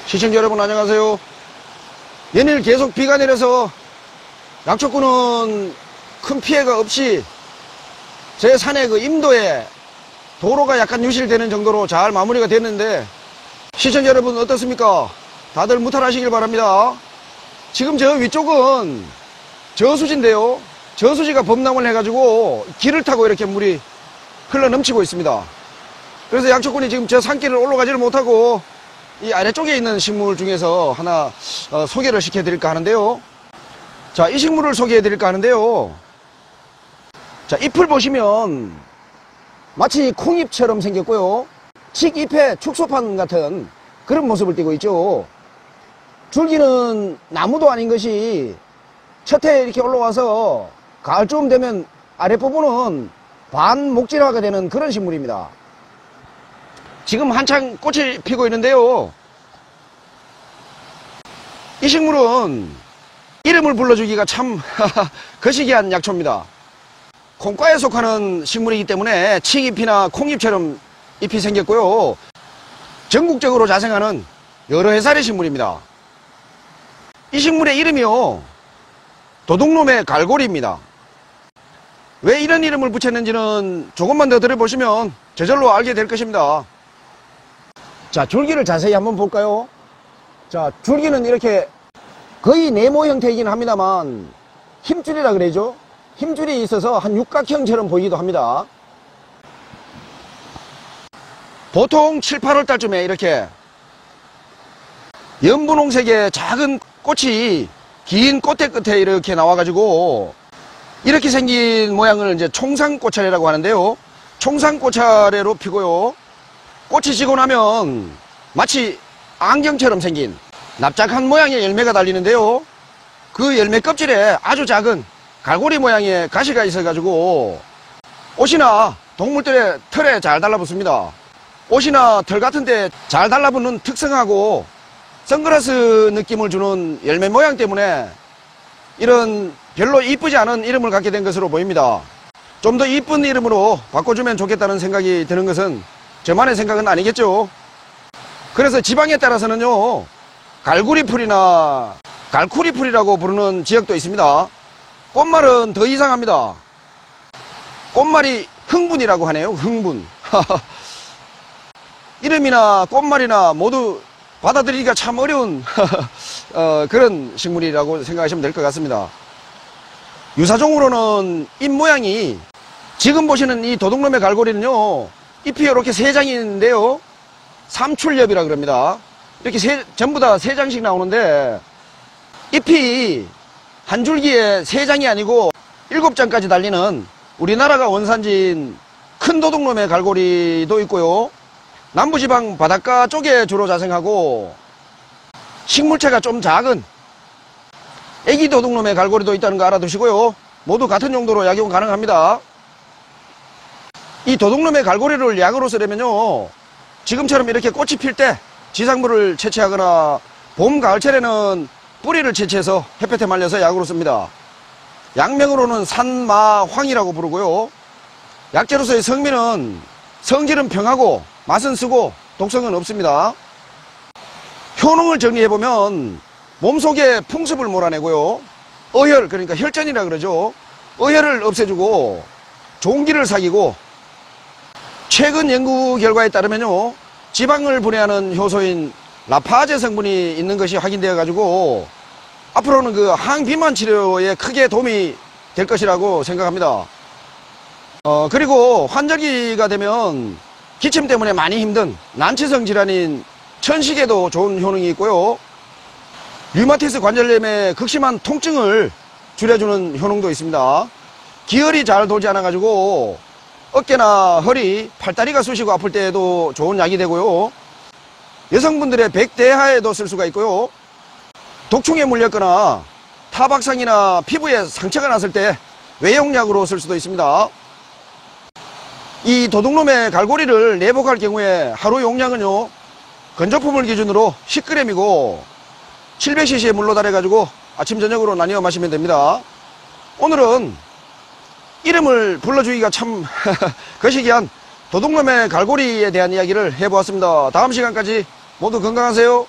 시청자 여러분 안녕하세요. 연일 계속 비가 내려서 약초꾼은 큰 피해가 없이 제 산의 그 임도에 도로가 약간 유실되는 정도로 잘 마무리가 됐는데, 시청자 여러분 어떻습니까? 다들 무탈하시길 바랍니다. 지금 저 위쪽은 저수지인데요, 저수지가 범람을 해가지고 길을 타고 이렇게 물이 흘러 넘치고 있습니다. 그래서 약초꾼이 지금 저 산길을 올라가지를 못하고 이 아래쪽에 있는 식물 중에서 하나 소개를 시켜드릴까 하는데요. 자, 이 식물을 소개해드릴까 하는데요. 자, 잎을 보시면 마치 콩잎처럼 생겼고요, 칡잎의 축소판 같은 그런 모습을 띠고 있죠. 줄기는 나무도 아닌 것이 첫해 이렇게 올라와서 가을쯤 되면 아랫부분은 반목질화가 되는 그런 식물입니다. 지금 한창 꽃이 피고 있는데요, 이 식물은 이름을 불러주기가 참 거시기한 약초입니다. 콩과에 속하는 식물이기 때문에 칡잎이나 콩잎처럼 잎이 생겼고요, 전국적으로 자생하는 여러 해살의 식물입니다. 이 식물의 이름이요, 도둑놈의 갈고리입니다. 왜 이런 이름을 붙였는지는 조금만 더 들어보시면 저절로 알게 될 것입니다. 자, 줄기를 자세히 한번 볼까요? 자, 줄기는 이렇게 거의 네모 형태이긴 합니다만 힘줄이라 그러죠. 힘줄이 있어서 한 육각형처럼 보이기도 합니다. 보통 7, 8월 달쯤에 이렇게 연분홍색의 작은 꽃이 긴 꽃대 끝에 이렇게 나와가지고 이렇게 생긴 모양을 이제 총상꽃차례라고 하는데요, 총상꽃차례로 피고요, 꽃이 지고 나면 마치 안경처럼 생긴 납작한 모양의 열매가 달리는데요, 그 열매 껍질에 아주 작은 갈고리 모양의 가시가 있어가지고 옷이나 동물들의 털에 잘 달라붙습니다. 옷이나 털 같은 데 잘 달라붙는 특성하고 선글라스 느낌을 주는 열매 모양 때문에 이런 별로 이쁘지 않은 이름을 갖게 된 것으로 보입니다. 좀 더 이쁜 이름으로 바꿔주면 좋겠다는 생각이 드는 것은 저만의 생각은 아니겠죠. 그래서 지방에 따라서는요, 갈구리풀이나 갈쿠리풀이라고 부르는 지역도 있습니다. 꽃말은 더 이상합니다. 꽃말이 흥분이라고 하네요. 흥분. 이름이나 꽃말이나 모두 받아들이기가 참 어려운 그런 식물이라고 생각하시면 될 것 같습니다. 유사종으로는 잎 모양이 지금 보시는 이 도둑놈의 갈고리는요, 잎이 이렇게 세 장이 있는데요, 삼출엽이라 그럽니다. 이렇게 전부 다 세 장씩 나오는데 잎이 한 줄기에 세 장이 아니고 7장까지 달리는 우리나라가 원산지인 큰 도둑놈의 갈고리도 있고요, 남부지방 바닷가 쪽에 주로 자생하고 식물체가 좀 작은 애기 도둑놈의 갈고리도 있다는 거 알아두시고요, 모두 같은 용도로 약용 가능합니다. 이 도둑놈의 갈고리를 약으로 쓰려면요, 지금처럼 이렇게 꽃이 필 때 지상물을 채취하거나 봄, 가을철에는 뿌리를 채취해서 햇볕에 말려서 약으로 씁니다. 약명으로는 산마황이라고 부르고요, 약재로서의 성미는 성질은 평하고 맛은 쓰고 독성은 없습니다. 효능을 정리해보면 몸속에 풍습을 몰아내고요, 어혈, 그러니까 혈전이라 그러죠, 어혈을 없애주고 종기를 사귀고, 최근 연구 결과에 따르면요, 지방을 분해하는 효소인 라파제 성분이 있는 것이 확인되어 가지고 앞으로는 그 항비만 치료에 크게 도움이 될 것이라고 생각합니다. 그리고 환절기가 되면 기침 때문에 많이 힘든 난치성 질환인 천식에도 좋은 효능이 있고요, 류마티스 관절염의 극심한 통증을 줄여주는 효능도 있습니다. 기혈이 잘 돌지 않아 가지고 어깨나 허리, 팔다리가 쑤시고 아플 때에도 좋은 약이 되고요, 여성분들의 백대하에도 쓸 수가 있고요, 독충에 물렸거나 타박상이나 피부에 상처가 났을 때 외용약으로 쓸 수도 있습니다. 이 도둑놈의 갈고리를 내복할 경우에 하루 용량은요, 건조품을 기준으로 10g이고 700cc의 물로 달여가지고 아침 저녁으로 나뉘어 마시면 됩니다. 오늘은 이름을 불러주기가 참 거시기한 도둑놈의 갈고리에 대한 이야기를 해보았습니다. 다음 시간까지 모두 건강하세요.